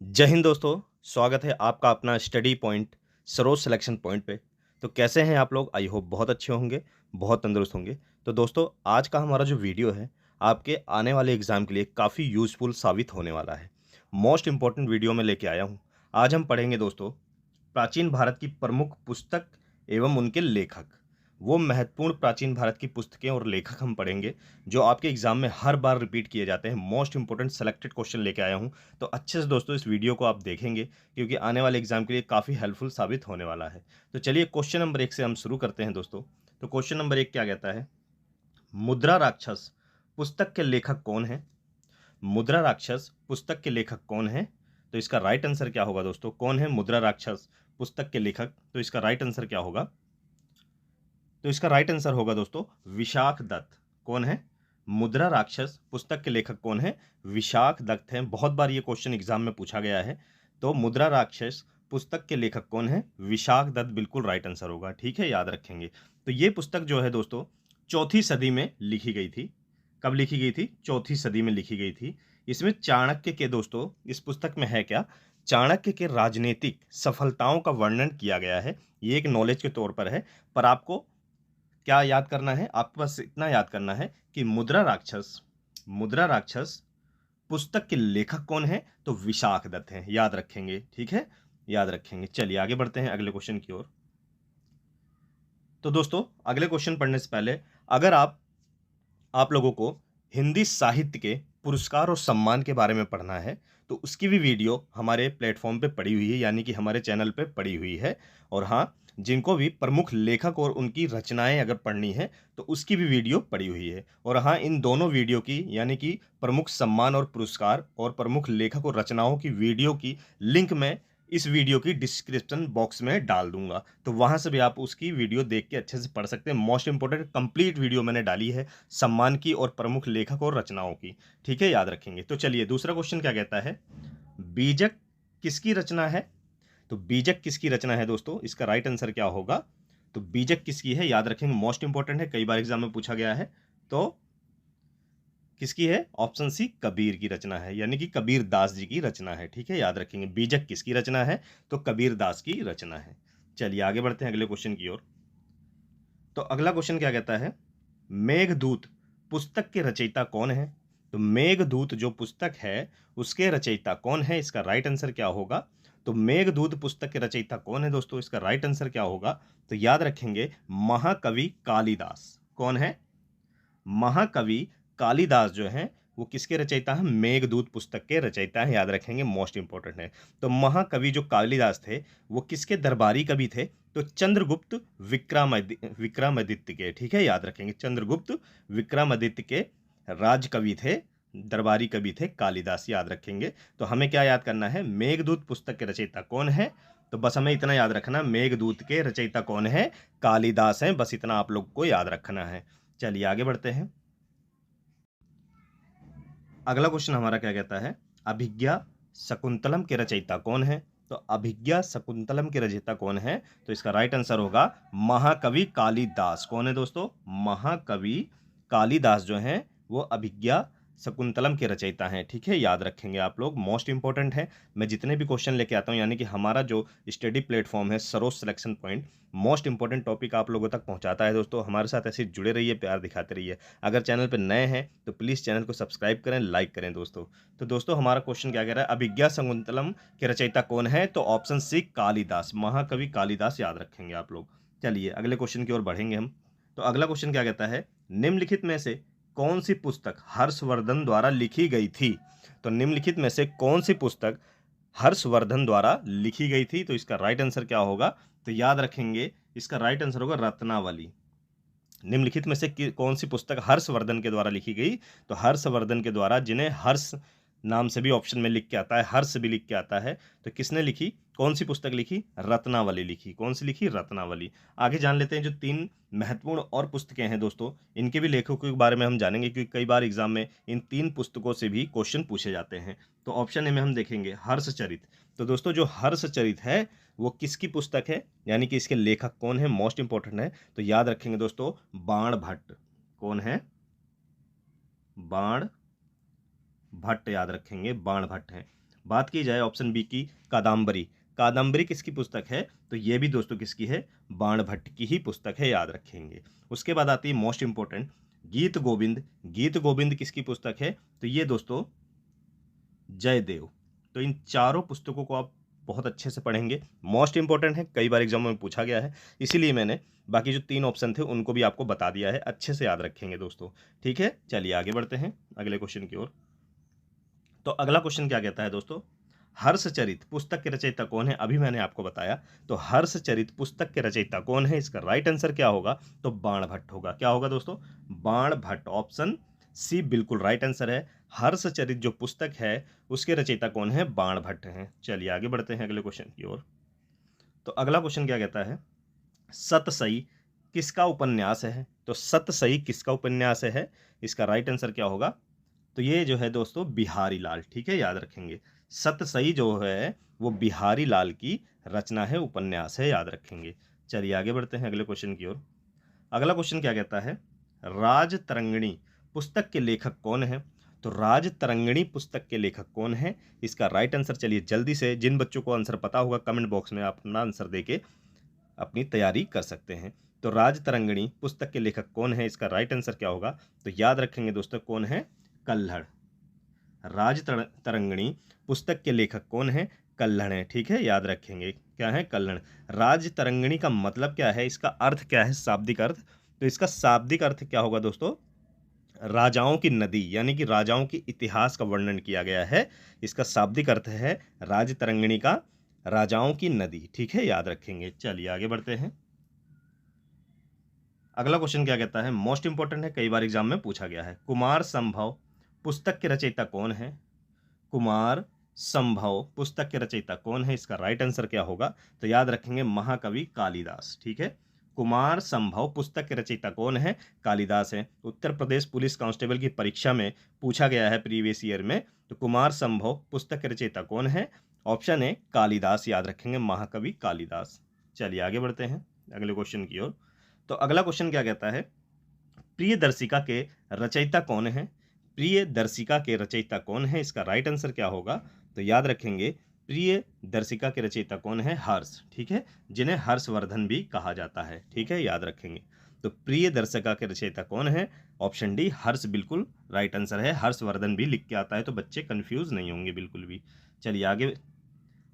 जय हिंद दोस्तों, स्वागत है आपका अपना study point Saroj selection point पे। तो कैसे हैं आप लोग? आई होप बहुत अच्छे होंगे, बहुत तंदुरुस्त होंगे। तो दोस्तों आज का हमारा जो वीडियो है आपके आने वाले एग्ज़ाम के लिए काफ़ी यूज़फुल साबित होने वाला है। मोस्ट इम्पोर्टेंट वीडियो में लेके आया हूँ। आज हम पढ़ेंगे दोस्तों प्राचीन भारत की प्रमुख पुस्तक एवं उनके लेखक। वो महत्वपूर्ण प्राचीन भारत की पुस्तकें और लेखक हम पढ़ेंगे जो आपके एग्जाम में हर बार रिपीट किए जाते हैं। मोस्ट इंपोर्टेंट सेलेक्टेड क्वेश्चन लेके आया हूँ। तो अच्छे से दोस्तों इस वीडियो को आप देखेंगे क्योंकि आने वाले एग्जाम के लिए काफ़ी हेल्पफुल साबित होने वाला है। तो चलिए क्वेश्चन नंबर 1 से हम शुरू करते हैं दोस्तों। तो क्वेश्चन नंबर 1 क्या कहता है? मुद्रा राक्षस पुस्तक के लेखक कौन है? मुद्रा राक्षस पुस्तक के लेखक कौन है? तो इसका राइट आंसर क्या होगा दोस्तों? कौन है मुद्रा राक्षस पुस्तक के लेखक? तो इसका राइट आंसर क्या होगा? तो इसका राइट आंसर होगा दोस्तों विशाख दत्त। कौन है? मुद्रा राक्षस पुस्तक के लेखक कौन है? विशाख दत्त हैं। बहुत बार ये क्वेश्चन एग्जाम में पूछा गया है। तो मुद्रा राक्षस पुस्तक के लेखक कौन है? विशाख दत्त बिल्कुल राइट आंसर होगा। ठीक है, याद रखेंगे। तो ये पुस्तक जो है दोस्तों चौथी सदी में लिखी गई थी। कब लिखी गई थी? चौथी सदी में लिखी गई थी। इसमें चाणक्य के दोस्तों इस पुस्तक में है क्या? चाणक्य के राजनीतिक सफलताओं का वर्णन किया गया है। ये एक नॉलेज के तौर पर है। पर आपको क्या याद करना है? आपको बस इतना याद करना है कि मुद्रा राक्षस पुस्तक के लेखक कौन है? तो विशाख दत्त हैं। याद रखेंगे, ठीक है, याद रखेंगे। चलिए आगे बढ़ते हैं अगले क्वेश्चन की ओर। तो दोस्तों अगले क्वेश्चन पढ़ने से पहले अगर आप लोगों को हिंदी साहित्य के पुरस्कार और सम्मान के बारे में पढ़ना है तो उसकी भी वीडियो हमारे प्लेटफॉर्म पे पड़ी हुई है, यानी कि हमारे चैनल पे पड़ी हुई है। और हाँ, जिनको भी प्रमुख लेखक और उनकी रचनाएं अगर पढ़नी है तो उसकी भी वीडियो पड़ी हुई है। और हाँ, इन दोनों वीडियो की यानी कि प्रमुख सम्मान और पुरस्कार और प्रमुख लेखक और रचनाओं की वीडियो की लिंक मैं इस वीडियो की डिस्क्रिप्शन बॉक्स में डाल दूंगा। तो वहां से भी आप उसकी वीडियो देख के अच्छे से पढ़ सकते हैं। मोस्ट इंपोर्टेंट कंप्लीट वीडियो मैंने डाली है सम्मान की और प्रमुख लेखक और रचनाओं की। ठीक है, याद रखेंगे। तो चलिए दूसरा क्वेश्चन क्या कहता है? बीजक किसकी रचना है? तो बीजक किसकी रचना है दोस्तों? इसका राइट आंसर क्या होगा? तो बीजक किसकी है? याद रखेंगे, मोस्ट इंपोर्टेंट है, कई बार एग्जाम में पूछा गया है। तो किसकी है? ऑप्शन सी कबीर की रचना है, यानी कि कबीर दास जी की रचना है। ठीक है, याद रखेंगे। बीजक किसकी रचना है? तो कबीर दास की रचना है। चलिए आगे बढ़ते हैं अगले क्वेश्चन की ओर। तो अगला क्वेश्चन क्या कहता है? मेघदूत पुस्तक के रचयिता कौन है? तो मेघदूत जो पुस्तक है उसके रचयिता कौन है? इसका राइट आंसर क्या होगा? तो मेघदूत पुस्तक के रचयिता कौन है दोस्तों? इसका राइट आंसर क्या होगा? तो याद रखेंगे महाकवि कालिदास। कौन है? महाकवि कालिदास जो हैं वो किसके रचयिता हैं? मेघदूत पुस्तक के रचयिता हैं। याद रखेंगे, मोस्ट इंपोर्टेंट है। तो महाकवि जो कालिदास थे वो किसके दरबारी कवि थे? तो चंद्रगुप्त विक्रमादित्य के। ठीक है, याद रखेंगे, चंद्रगुप्त विक्रमादित्य के राजकवि थे, दरबारी कवि थे कालिदास। याद रखेंगे। तो हमें क्या याद करना है? मेघदूत पुस्तक के रचयिता कौन है? तो बस हमें इतना याद रखना, मेघदूत के रचयिता कौन है? कालिदास हैं। बस इतना आप लोग को याद रखना है। चलिए आगे बढ़ते हैं। अगला क्वेश्चन हमारा क्या कहता है? अभिज्ञा शकुंतलम के रचयिता कौन है? तो अभिज्ञा शकुंतलम के रचयिता कौन है? तो इसका राइट आंसर होगा महाकवि कालिदास। कौन है दोस्तों? महाकवि कालिदास जो हैं वो अभिज्ञा शकुंतलम के रचयिता हैं। ठीक है, याद रखेंगे आप लोग, मोस्ट इंपॉर्टेंट है। मैं जितने भी क्वेश्चन लेके आता हूँ, यानी कि हमारा जो स्टडी प्लेटफॉर्म है Saroj selection point, most important topic आप लोगों तक पहुंचाता है दोस्तों। हमारे साथ ऐसे जुड़े रहिए, प्यार दिखाते रहिए। अगर चैनल पर नए हैं तो प्लीज़ चैनल को सब्सक्राइब करें, लाइक करें दोस्तों। तो दोस्तों हमारा क्वेश्चन क्या कह रहा है? अभिज्ञा शकुंतलम के रचयिता कौन है? तो ऑप्शन सी कालिदास, महाकवि कालिदास। याद रखेंगे आप लोग। चलिए अगले क्वेश्चन की ओर बढ़ेंगे हम। तो अगला क्वेश्चन क्या कहता है? निम्नलिखित में से कौन सी पुस्तक हर्षवर्धन द्वारा लिखी गई थी? तो निम्नलिखित में से कौन सी पुस्तक हर्षवर्धन द्वारा लिखी गई थी? तो इसका राइट आंसर क्या होगा? तो याद रखेंगे, इसका राइट आंसर होगा रत्नावली। निम्नलिखित में से कौन सी पुस्तक हर्षवर्धन के द्वारा लिखी गई? तो हर्षवर्धन के द्वारा, जिन्हें हर्ष नाम से भी ऑप्शन में लिख के आता है, हर्ष भी लिख के आता है, तो किसने लिखी? कौन सी पुस्तक लिखी? रत्नावली लिखी। कौन सी लिखी? रत्नावली। आगे जान लेते हैं जो 3 महत्वपूर्ण और पुस्तकें हैं दोस्तों, इनके भी लेखकों के बारे में हम जानेंगे क्योंकि कई बार एग्जाम में इन 3 पुस्तकों से भी क्वेश्चन पूछे जाते हैं। तो ऑप्शन ए में हम देखेंगे हर्षचरित। तो दोस्तों जो हर्षचरित है वो किसकी पुस्तक है, यानी कि इसके लेखक कौन है? मोस्ट इंपॉर्टेंट है। तो याद रखेंगे दोस्तों बाण भट्ट। कौन है? बाण भट्ट। याद रखेंगे, बाण भट्ट हैं। बात की जाए ऑप्शन बी की कादम्बरी, कादम्बरी किसकी पुस्तक है? तो ये भी दोस्तों किसकी है? बाणभट्ट की ही पुस्तक है, याद रखेंगे। उसके बाद आती है मोस्ट इंपॉर्टेंट गीत गोविंद, गीत गोविंद किसकी पुस्तक है? तो ये दोस्तों जयदेव। तो इन चारों पुस्तकों को आप बहुत अच्छे से पढ़ेंगे, मोस्ट इंपॉर्टेंट है, कई बार एग्जाम में पूछा गया है, इसीलिए मैंने बाकी जो 3 ऑप्शन थे उनको भी आपको बता दिया है, अच्छे से याद रखेंगे दोस्तों, ठीक है। चलिए आगे बढ़ते हैं अगले क्वेश्चन की ओर। तो अगला क्वेश्चन क्या कहता है दोस्तों? हर्षचरित पुस्तक के रचयिता कौन है? अभी मैंने आपको बताया। तो हर्षचरित पुस्तक के रचयिता कौन है? इसका राइट आंसर क्या होगा? तो बाणभट्ट होगा। क्या होगा दोस्तों? बाणभट्ट। ऑप्शन सी बिल्कुल राइट आंसर है। हर्षचरित जो पुस्तक है उसके रचयिता कौन है? बाणभट्ट हैं। चलिए आगे बढ़ते हैं अगले क्वेश्चन की ओर। तो अगला क्वेश्चन क्या कहता है? सतसई किसका उपन्यास है? तो सतसई किसका उपन्यास है? इसका राइट आंसर क्या होगा? तो ये जो है दोस्तों बिहारी लाल, ठीक है, याद रखेंगे। सतसई जो है वो बिहारी लाल की रचना है, उपन्यास है, याद रखेंगे। चलिए आगे बढ़ते हैं अगले क्वेश्चन की ओर। अगला क्वेश्चन क्या कहता है? राजतरंगिणी पुस्तक के लेखक कौन है? तो राजतरंगिणी पुस्तक के लेखक कौन है? इसका राइट आंसर, चलिए जल्दी से, जिन बच्चों को आंसर पता होगा कमेंट बॉक्स में आप अपना आंसर देके अपनी तैयारी कर सकते हैं। तो राजतरंगिणी पुस्तक के लेखक कौन है? इसका राइट आंसर क्या होगा? तो याद रखेंगे दोस्तों, कौन है? कल्हड़। राजतरंगिणी पुस्तक के लेखक कौन है? कल्हड़ है, ठीक है, याद रखेंगे। क्या है? कल्हड़। राजतरंगिणी का मतलब क्या है? इसका अर्थ क्या है? शाब्दिक अर्थ। तो इसका शाब्दिक अर्थ क्या होगा दोस्तों? राजाओं की नदी, यानी कि राजाओं की इतिहास का वर्णन किया गया है। इसका शाब्दिक अर्थ है राजतरंगिणी का राजाओं की नदी, ठीक है, याद रखेंगे। चलिए आगे बढ़ते हैं। अगला क्वेश्चन क्या कहता है? मोस्ट इंपॉर्टेंट है, कई बार एग्जाम में पूछा गया है। कुमार संभव पुस्तक के रचयिता कौन है? कुमार संभव पुस्तक के रचयिता कौन है? इसका राइट आंसर क्या होगा? तो याद रखेंगे महाकवि कालिदास, ठीक है। कुमार संभव पुस्तक के रचयिता कौन है? कालिदास है। उत्तर प्रदेश पुलिस कांस्टेबल की परीक्षा में पूछा गया है प्रीवियस ईयर में। तो कुमार संभव पुस्तक के रचयिता कौन है? ऑप्शन ए कालिदास, याद रखेंगे, महाकवि कालिदास। चलिए आगे बढ़ते हैं अगले क्वेश्चन की ओर। तो अगला क्वेश्चन क्या कहता है? प्रियदर्शिका के रचयिता कौन है? प्रियदर्शिका के रचयिता कौन है? इसका राइट आंसर क्या होगा? तो याद रखेंगे, प्रियदर्शिका के रचयिता कौन है? हर्ष, ठीक है, जिन्हें हर्षवर्धन भी कहा जाता है, ठीक है, याद रखेंगे। तो प्रियदर्शिका के रचयिता कौन है? ऑप्शन डी हर्ष बिल्कुल राइट आंसर है। हर्षवर्धन भी लिख के आता है तो बच्चे कंफ्यूज नहीं होंगे बिल्कुल भी। चलिए आगे।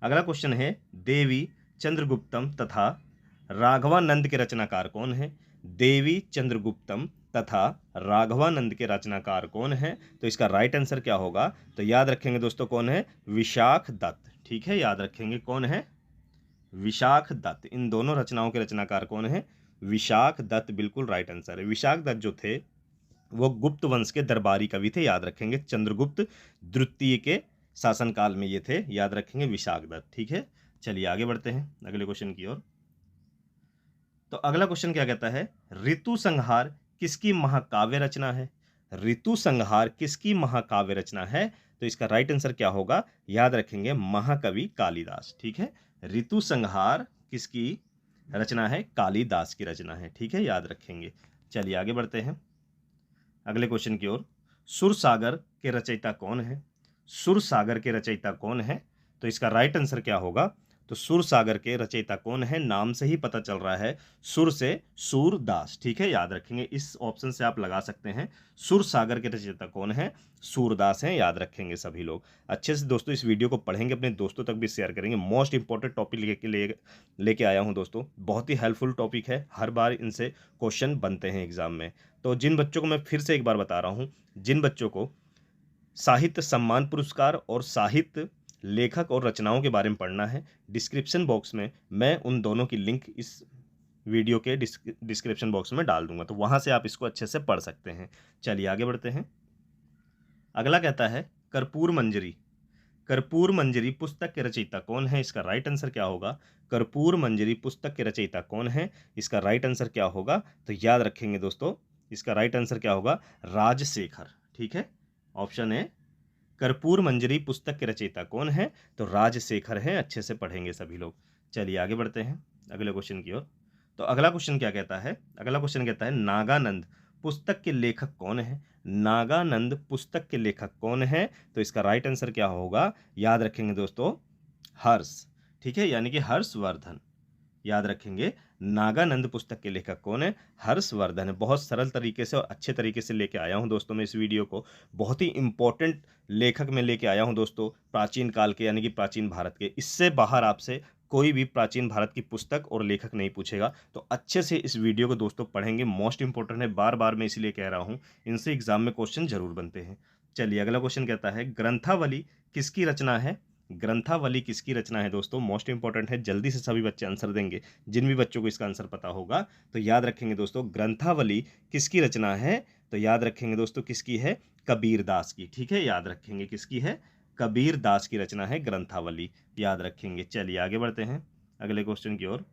अगला क्वेश्चन है, देवी चंद्रगुप्तम तथा राघवानंद के रचनाकार कौन है? देवी चंद्रगुप्तम तथा राघवानंद के रचनाकार कौन है? तो इसका राइट आंसर क्या होगा? तो याद रखेंगे दोस्तों, कौन है? विशाख दत्त, ठीक है, याद रखेंगे, कौन है? विशाख दत्त। इन दोनों रचनाओं के रचनाकार कौन है? विशाख दत्त बिल्कुल राइट आंसर है। विशाख दत्त जो थे वो गुप्त वंश के दरबारी कवि थे, याद रखेंगे, चंद्रगुप्त द्वितीय के शासनकाल में ये थे, याद रखेंगे, विशाख दत्त, ठीक है। चलिए आगे बढ़ते हैं अगले क्वेश्चन की ओर। तो अगला क्वेश्चन क्या कहता है? ऋतु संहार किसकी महाकाव्य रचना है? ऋतु संहार किसकी महाकाव्य रचना है? तो इसका राइट आंसर क्या होगा? याद रखेंगे, महाकवि कालिदास, ठीक है। ऋतु संहार किसकी रचना है? कालिदास की रचना है, ठीक है, याद रखेंगे। चलिए आगे बढ़ते हैं अगले क्वेश्चन की ओर। सुरसागर के रचयिता कौन है? सुरसागर के रचयिता कौन है? तो इसका राइट आंसर क्या होगा? तो सुरसागर के रचयिता कौन है? नाम से ही पता चल रहा है, सुर से सूरदास, ठीक है, याद रखेंगे। इस ऑप्शन से आप लगा सकते हैं, सुरसागर के रचयिता कौन है? सूरदास हैं, याद रखेंगे सभी लोग। अच्छे से दोस्तों इस वीडियो को पढ़ेंगे, अपने दोस्तों तक भी शेयर करेंगे। मोस्ट इंपॉर्टेंट टॉपिक लेके आया हूं दोस्तों, बहुत ही हेल्पफुल टॉपिक है, हर बार इनसे क्वेश्चन बनते हैं एग्जाम में। तो जिन बच्चों को, मैं फिर से एक बार बता रहा हूँ, जिन बच्चों को साहित्य सम्मान पुरस्कार और साहित्य लेखक और रचनाओं के बारे में पढ़ना है, डिस्क्रिप्शन बॉक्स में मैं उन दोनों की लिंक इस वीडियो के डिस्क्रिप्शन बॉक्स में डाल दूंगा, तो वहां से आप इसको अच्छे से पढ़ सकते हैं। चलिए आगे बढ़ते हैं। अगला कहता है कर्पूर मंजरी। कर्पूर मंजरी पुस्तक के रचयिता कौन है? इसका राइट आंसर क्या होगा? कर्पूर मंजरी पुस्तक के रचयिता कौन है? इसका राइट आंसर क्या होगा? तो याद रखेंगे दोस्तों, इसका राइट आंसर क्या होगा? राजशेखर, ठीक है, ऑप्शन ए कर्पूर मंजरी पुस्तक के रचयिता कौन है? तो राजशेखर हैं, अच्छे से पढ़ेंगे सभी लोग। चलिए आगे बढ़ते हैं अगले क्वेश्चन की ओर। तो अगला क्वेश्चन क्या कहता है? अगला क्वेश्चन कहता है नागानंद पुस्तक के लेखक कौन है? नागानंद पुस्तक के लेखक कौन है? तो इसका राइट आंसर क्या होगा? याद रखेंगे दोस्तों, हर्ष। ठीक है, यानी कि हर्षवर्धन। याद रखेंगे, नागानंद पुस्तक के लेखक कौन है? हर्षवर्धन है। बहुत सरल तरीके से और अच्छे तरीके से लेके आया हूं दोस्तों मैं इस वीडियो को। बहुत ही इंपॉर्टेंट लेखक में लेके आया हूं दोस्तों, प्राचीन काल के यानी कि प्राचीन भारत के। इससे बाहर आपसे कोई भी प्राचीन भारत की पुस्तक और लेखक नहीं पूछेगा। तो अच्छे से इस वीडियो को दोस्तों पढ़ेंगे, मोस्ट इंपॉर्टेंट है, बार बार मैं इसलिए कह रहा हूं, इनसे एग्जाम में क्वेश्चन जरूर बनते हैं। चलिए अगला क्वेश्चन कहता है, ग्रंथावली किसकी रचना है? ग्रंथावली किसकी रचना है दोस्तों? मोस्ट इंपॉर्टेंट है, जल्दी से सभी बच्चे आंसर देंगे। जिन भी बच्चों को इसका आंसर पता होगा तो याद रखेंगे दोस्तों, ग्रंथावली किसकी रचना है? तो याद रखेंगे दोस्तों, किसकी है? कबीर दास की। ठीक है, याद रखेंगे किसकी है? कबीर दास की रचना है ग्रंथावली, याद रखेंगे। चलिए आगे बढ़ते हैं अगले क्वेश्चन की ओर।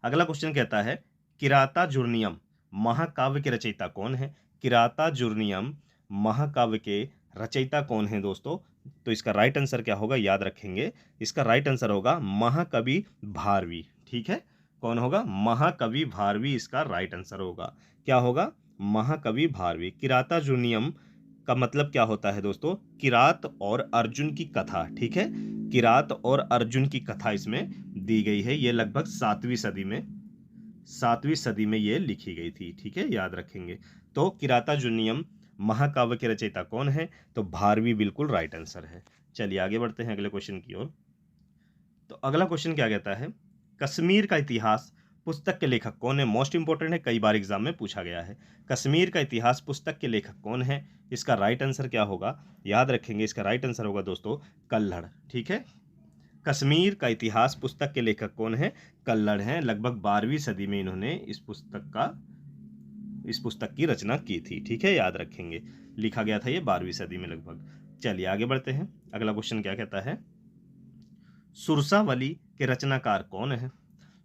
अगला क्वेश्चन कहता है, किरातार्जुनीयम महाकाव्य के रचयिता कौन है? किरातार्जुनीयम महाकाव्य के रचयिता कौन है दोस्तों? तो इसका राइट आंसर क्या होगा? याद रखेंगे, इसका राइट आंसर होगा महाकवि भारवी। ठीक है, कौन होगा? महाकवि भारवी इसका राइट आंसर होगा। क्या होगा? महाकवि भारवी। किरातार्जुनीयम का मतलब क्या होता है दोस्तों? किरात और अर्जुन की कथा। ठीक है, किरात और अर्जुन की कथा इसमें दी गई है। ये लगभग 7वीं सदी में ये लिखी गई थी। ठीक है, याद रखेंगे। तो किरातार्जुनीयम महाकाव्य के रचयिता कौन है? तो भारवी बिल्कुल राइट आंसर है। चलिए आगे बढ़ते हैं अगले क्वेश्चन की ओर। तो अगला क्वेश्चन क्या कहता है, कश्मीर का इतिहास पुस्तक के लेखक कौन है? मोस्ट इंपोर्टेंट है, कई बार एग्जाम में पूछा गया है। कश्मीर का इतिहास पुस्तक के लेखक कौन है? इसका राइट आंसर क्या होगा? याद रखेंगे, इसका राइट आंसर होगा दोस्तों कल्हड़। ठीक है, कश्मीर का इतिहास पुस्तक के लेखक कौन है? कल्हड़ हैं। लगभग 12वीं सदी में इन्होंने इस पुस्तक की रचना की थी। ठीक है, याद रखेंगे, लिखा गया था ये 12वीं सदी में लगभग। चलिए आगे बढ़ते हैं। अगला क्वेश्चन क्या कहता है, सुरसावली के रचनाकार कौन है?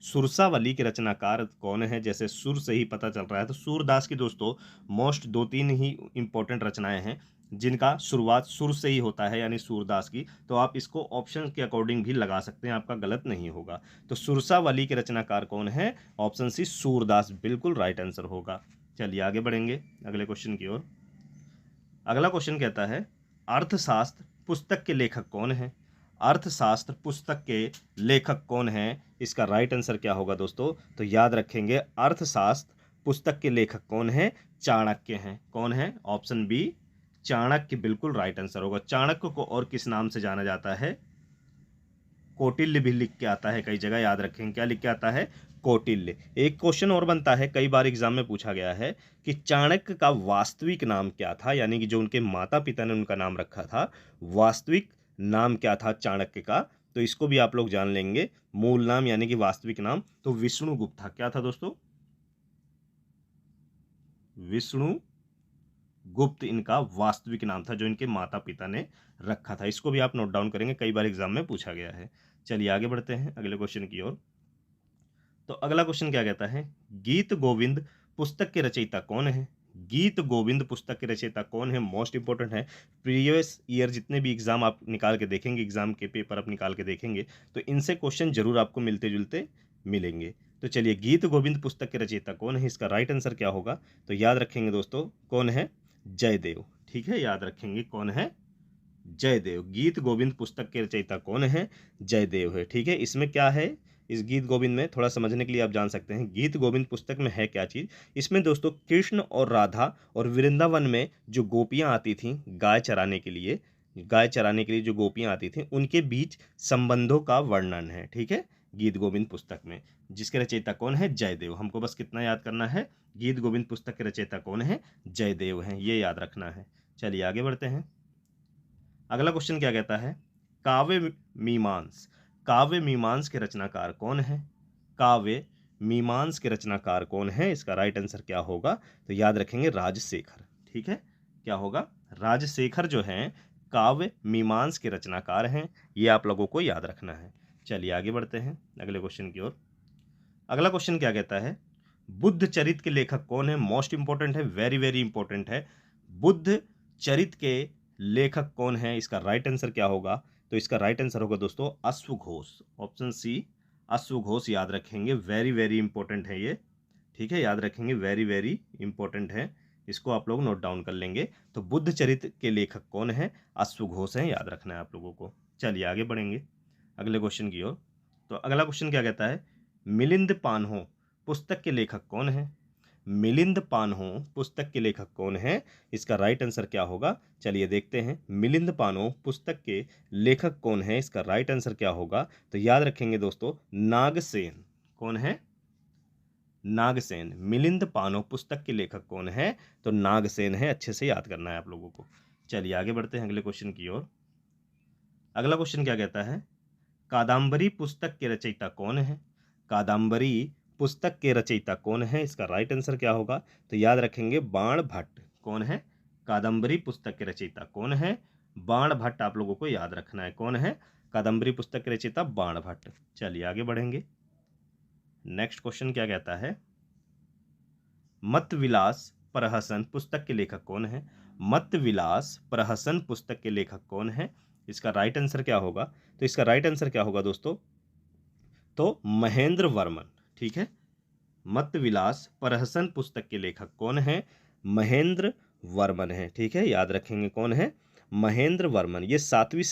सुरसावली के रचनाकार कौन है? जैसे सुर से ही पता चल रहा है, तो सूरदास की दोस्तों मोस्ट 2-3 ही इंपॉर्टेंट रचनाएं हैं जिनका शुरुआत सुर से ही होता है, यानी सूरदास की। तो आप इसको ऑप्शन के अकॉर्डिंग भी लगा सकते हैं, आपका गलत नहीं होगा। तो सुरसावली के रचनाकार कौन है? ऑप्शन सी सूरदास बिल्कुल राइट आंसर होगा। चलिए आगे बढ़ेंगे अगले क्वेश्चन की ओर। अगला क्वेश्चन कहता है, अर्थशास्त्र पुस्तक के लेखक कौन है? अर्थशास्त्र पुस्तक के लेखक कौन है? इसका राइट आंसर क्या होगा दोस्तों? तो याद रखेंगे, अर्थशास्त्र पुस्तक के लेखक कौन है? चाणक्य हैं। कौन है? ऑप्शन बी चाणक्य बिल्कुल राइट आंसर होगा। चाणक्य को और किस नाम से जाना जाता है? कौटिल्य भी लिख के आता है कई जगह, याद रखेंगे क्या लिख के आता है? कौटिल्य। एक क्वेश्चन और बनता है, कई बार एग्जाम में पूछा गया है कि चाणक्य का वास्तविक नाम क्या था, यानी कि जो उनके माता पिता ने उनका नाम रखा था, वास्तविक नाम क्या था चाणक्य का? तो इसको भी आप लोग जान लेंगे, मूल नाम यानी कि वास्तविक नाम तो विष्णुगुप्त था। क्या था दोस्तों? विष्णु गुप्त इनका वास्तविक नाम था, जो इनके माता पिता ने रखा था। इसको भी आप नोट डाउन करेंगे, कई बार एग्जाम में पूछा गया है। चलिए आगे बढ़ते हैं अगले क्वेश्चन की ओर। तो अगला क्वेश्चन क्या कहता है, गीत गोविंद पुस्तक के रचयिता कौन है? गीत गोविंद पुस्तक के रचयिता कौन है? मोस्ट इंपोर्टेंट है। प्रीवियस ईयर जितने भी एग्जाम आप निकाल के देखेंगे, एग्जाम के पेपर आप निकाल के देखेंगे, तो इनसे क्वेश्चन जरूर आपको मिलते जुलते मिलेंगे। तो चलिए, गीत गोविंद पुस्तक के रचयिता कौन है? इसका राइट आंसर क्या होगा? तो याद रखेंगे दोस्तों, कौन है? जयदेव। ठीक है, याद रखेंगे कौन है? जयदेव। गीत गोविंद पुस्तक के रचयिता कौन है? जयदेव है। ठीक है, इसमें क्या है, इस गीत गोविंद में थोड़ा समझने के लिए आप जान सकते हैं, गीत गोविंद पुस्तक में है क्या चीज़। इसमें दोस्तों कृष्ण और राधा और वृंदावन में जो गोपियाँ आती थीं गाय चराने के लिए, जो गोपियाँ आती थीं उनके बीच संबंधों का वर्णन है। ठीक है, गीत गोविंद पुस्तक में, जिसके रचयिता कौन है? जयदेव। हमको बस कितना याद करना है, गीत गोविंद पुस्तक के रचयिता कौन है? जयदेव हैं, ये याद रखना है। चलिए आगे बढ़ते हैं। अगला क्वेश्चन क्या कहता है, काव्य मीमांस के रचनाकार कौन है? काव्य मीमांस के रचनाकार कौन है? इसका राइट आंसर क्या होगा? तो याद रखेंगे राजशेखर। ठीक है, क्या होगा? राजशेखर जो हैं काव्य मीमांस के रचनाकार हैं, ये आप लोगों को याद रखना है। चलिए आगे बढ़ते हैं अगले क्वेश्चन की ओर। अगला क्वेश्चन क्या कहता है, बुद्ध चरित के लेखक कौन है? मोस्ट इंपोर्टेंट है, वेरी वेरी इंपोर्टेंट है। बुद्ध चरित के लेखक कौन है? इसका राइट आंसर क्या होगा? तो इसका राइट आंसर होगा दोस्तों अश्वघोष। ऑप्शन सी अश्वघोष, याद रखेंगे, वेरी वेरी इंपॉर्टेंट है ये। ठीक है, याद रखेंगे, वेरी वेरी इंपॉर्टेंट है, इसको आप लोग नोट डाउन कर लेंगे। तो बुद्ध चरित्र के लेखक कौन है? अश्व घोष हैं, याद रखना है आप लोगों को। चलिए आगे बढ़ेंगे अगले क्वेश्चन की ओर। तो अगला क्वेश्चन क्या कहता है? मिलिंद पान्हो पुस्तक के लेखक कौन है? मिलिंद पान्हो पुस्तक के लेखक कौन है? इसका राइट आंसर क्या होगा? चलिए देखते हैं। मिलिंद पान्हो पुस्तक के लेखक कौन है? इसका राइट आंसर क्या होगा? तो याद रखेंगे दोस्तों, नागसेन। कौन है? नागसेन। मिलिंद पान्हो पुस्तक के लेखक कौन है? तो नागसेन है, अच्छे से याद करना है आप लोगों को। चलिए आगे बढ़ते हैं अगले क्वेश्चन की ओर। अगला क्वेश्चन क्या कहता है? कादम्बरी पुस्तक के रचयिता कौन है? कादम्बरी पुस्तक के रचयिता कौन है? इसका राइट आंसर क्या होगा? तो याद रखेंगे, बाण भट्ट। कौन है? कादम्बरी पुस्तक के रचयिता कौन है? बाण भट्ट आप लोगों को याद रखना है। कौन है? कादम्बरी पुस्तक के रचयिता बाण भट्ट। चलिए आगे बढ़ेंगे। नेक्स्ट क्वेश्चन क्या कहता है? मत विलास प्रहसन पुस्तक के लेखक कौन है? मत विलास प्रहसन पुस्तक के लेखक कौन है? इसका राइट आंसर क्या होगा? तो इसका राइट आंसर क्या होगा दोस्तों? तो महेंद्र वर्मन। ठीक है, मत विलास प्रहसन पुस्तक के लेखक कौन है? महेंद्र वर्मन है। ठीक है, याद रखेंगे कौन है? महेंद्र वर्मन। ये 7वीं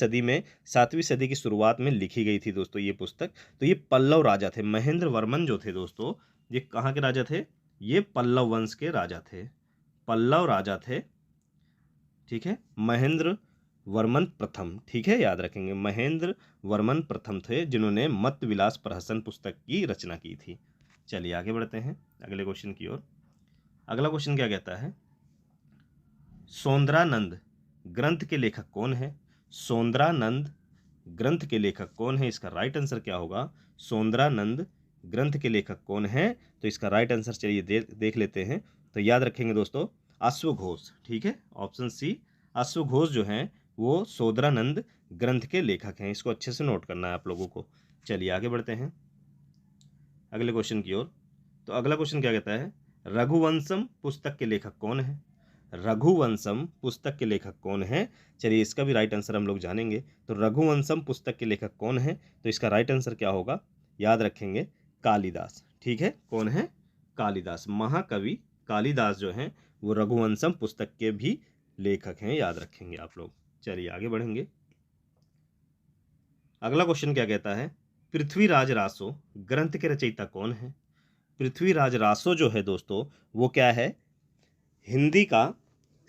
सदी की शुरुआत में लिखी गई थी दोस्तों ये पुस्तक। तो ये पल्लव राजा थे। महेंद्र वर्मन जो थे दोस्तों, ये कहाँ के राजा थे? ये पल्लव वंश के राजा थे, पल्लव राजा थे। ठीक है, महेंद्र वर्मन प्रथम। ठीक है, याद रखेंगे, महेंद्र वर्मन प्रथम थे जिन्होंने मत विलास प्रहसन पुस्तक की रचना की थी। चलिए आगे बढ़ते हैं अगले क्वेश्चन की ओर। अगला क्वेश्चन क्या कहता है? सौंदरानंद ग्रंथ के लेखक कौन है? सौंदरानंद ग्रंथ के लेखक कौन है? इसका राइट आंसर क्या होगा? सौंदरानंद ग्रंथ के लेखक कौन है? तो इसका राइट आंसर चलिए देख लेते हैं। तो याद रखेंगे दोस्तों, अश्वघोष। ठीक है, ऑप्शन सी, अश्वघोष जो हैं वो सौंदरानंद ग्रंथ के लेखक हैं। इसको अच्छे से नोट करना है आप लोगों को। चलिए आगे बढ़ते हैं अगले क्वेश्चन की ओर। तो अगला क्वेश्चन क्या कहता है? रघुवंशम पुस्तक के लेखक कौन है? रघुवंशम पुस्तक के लेखक कौन है? चलिए इसका भी राइट आंसर हम लोग जानेंगे। तो रघुवंशम पुस्तक के लेखक कौन है? तो इसका राइट आंसर क्या होगा? याद रखेंगे, कालिदास। ठीक है, कौन है? कालिदास। महाकवि कालिदास जो हैं वो रघुवंशम पुस्तक के भी लेखक हैं, याद रखेंगे आप लोग। चलिए आगे बढ़ेंगे। अगला क्वेश्चन क्या कहता है? पृथ्वीराज रासो ग्रंथ के रचयिता कौन है? पृथ्वीराज रासो जो है दोस्तों वो क्या है? हिंदी का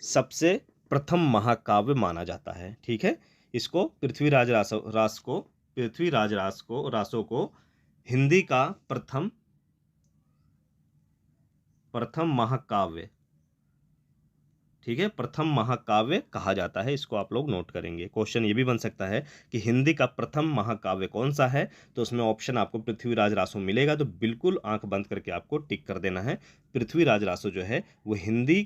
सबसे प्रथम महाकाव्य माना जाता है। ठीक है, इसको पृथ्वीराज रासो को हिंदी का प्रथम महाकाव्य, ठीक है, प्रथम महाकाव्य कहा जाता है। इसको आप लोग नोट करेंगे। क्वेश्चन ये भी बन सकता है कि हिंदी का प्रथम महाकाव्य कौन सा है? तो उसमें ऑप्शन आपको पृथ्वीराज रासो मिलेगा, तो बिल्कुल आंख बंद करके आपको टिक कर देना है। पृथ्वीराज रासो जो है वो हिंदी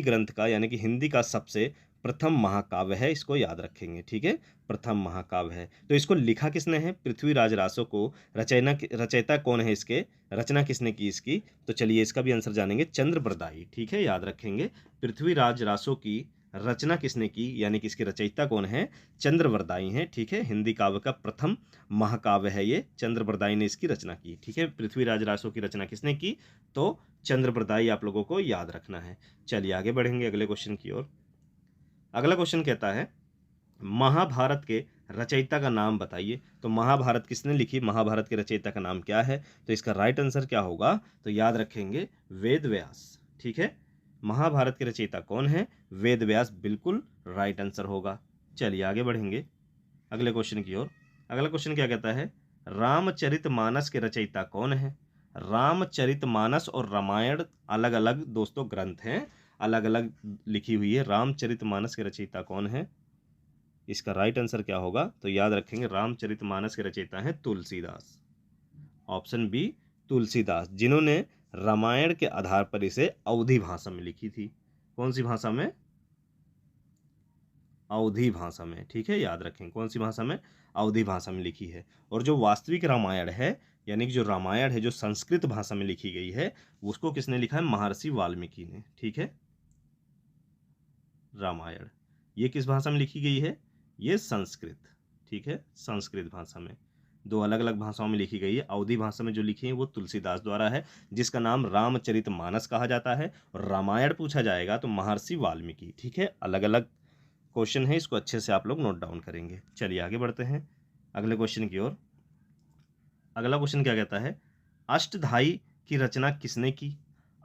ग्रंथ का यानी कि हिंदी का सबसे प्रथम महाकाव्य है। इसको याद रखेंगे। ठीक है, प्रथम महाकाव्य है। तो इसको लिखा किसने है? पृथ्वीराज रासो को। रचयिता कौन है इसके? रचना किसने की इसकी? तो चलिए इसका भी आंसर जानेंगे, चंद्रबरदाई। ठीक है, याद रखेंगे, पृथ्वीराज रासो की रचना किसने की यानी कि इसके रचयिता कौन है? चंद्रबरदाई हैं। ठीक है, हिंदी काव्य का प्रथम महाकाव्य है ये, चंद्रबरदाई ने इसकी रचना की। ठीक है, पृथ्वीराज रासो की रचना किसने की? तो चंद्रबरदाई आप लोगों को याद रखना है। चलिए आगे बढ़ेंगे अगले क्वेश्चन की ओर। अगला क्वेश्चन कहता है, महाभारत के रचयिता का नाम बताइए। तो महाभारत किसने लिखी? महाभारत के रचयिता का नाम क्या है? तो इसका राइट आंसर क्या होगा? तो याद रखेंगे, वेद व्यास। ठीक है, महाभारत के रचयिता कौन है? वेद व्यास, बिल्कुल राइट आंसर होगा। चलिए आगे बढ़ेंगे अगले क्वेश्चन की ओर। अगला क्वेश्चन क्या कहता है? रामचरितमानस के रचयिता कौन है? रामचरितमानस और रामायण अलग अलग दोस्तों ग्रंथ हैं, अलग अलग लिखी हुई है। रामचरितमानस के रचयिता कौन है? इसका राइट आंसर क्या होगा? तो याद रखेंगे, रामचरितमानस के रचयिता हैं तुलसीदास। ऑप्शन बी, तुलसीदास, जिन्होंने रामायण के आधार पर इसे अवधी भाषा में लिखी थी। कौन सी भाषा में? अवधी भाषा में। ठीक है, याद रखें, कौन सी भाषा में? अवधी भाषा में लिखी है। और जो वास्तविक रामायण है यानी कि जो रामायण है जो संस्कृत भाषा में लिखी गई है, उसको किसने लिखा है? महर्षि वाल्मीकि ने। ठीक है, रामायण ये किस भाषा में लिखी गई है? ये संस्कृत। ठीक है, संस्कृत भाषा में। दो अलग अलग भाषाओं में लिखी गई है। अवधी भाषा में जो लिखी है वो तुलसीदास द्वारा है, जिसका नाम रामचरितमानस कहा जाता है। और रामायण पूछा जाएगा तो महर्षि वाल्मीकि। ठीक है, अलग अलग क्वेश्चन है, इसको अच्छे से आप लोग नोट डाउन करेंगे। चलिए आगे बढ़ते हैं अगले क्वेश्चन की ओर। अगला क्वेश्चन क्या कहता है, अष्टधाई की रचना किसने की?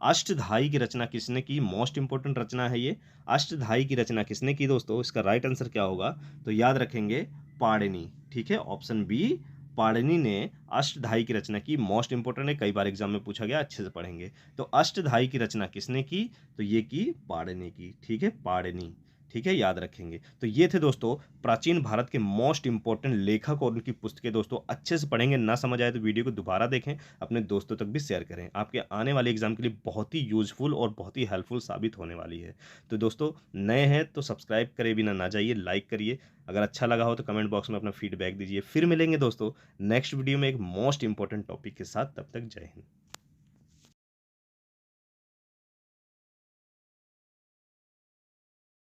अष्टधाई की रचना किसने की? मोस्ट इंपोर्टेंट रचना है ये। अष्टधाई की रचना किसने की दोस्तों? इसका राइट आंसर क्या होगा? तो याद रखेंगे पाणिनि। ठीक है, ऑप्शन बी पाणिनि ने अष्टधाई की रचना की। मोस्ट इंपोर्टेंट है, कई बार एग्जाम में पूछा गया, अच्छे से पढ़ेंगे। तो अष्टधाई की रचना किसने की? तो ये की पाणिनि की। ठीक है, पाणिनि। ठीक है, याद रखेंगे। तो ये थे दोस्तों प्राचीन भारत के मोस्ट इंपॉर्टेंट लेखक और उनकी पुस्तकें। दोस्तों अच्छे से पढ़ेंगे, ना समझ आए तो वीडियो को दोबारा देखें, अपने दोस्तों तक भी शेयर करें। आपके आने वाले एग्जाम के लिए बहुत ही यूजफुल और बहुत ही हेल्पफुल साबित होने वाली है। तो दोस्तों नए हैं तो सब्सक्राइब करे बिना ना जाइए, लाइक करिए। अगर अच्छा लगा हो तो कमेंट बॉक्स में अपना फीडबैक दीजिए। फिर मिलेंगे दोस्तों नेक्स्ट वीडियो में एक मोस्ट इंपॉर्टेंट टॉपिक के साथ। तब तक जय हिंद।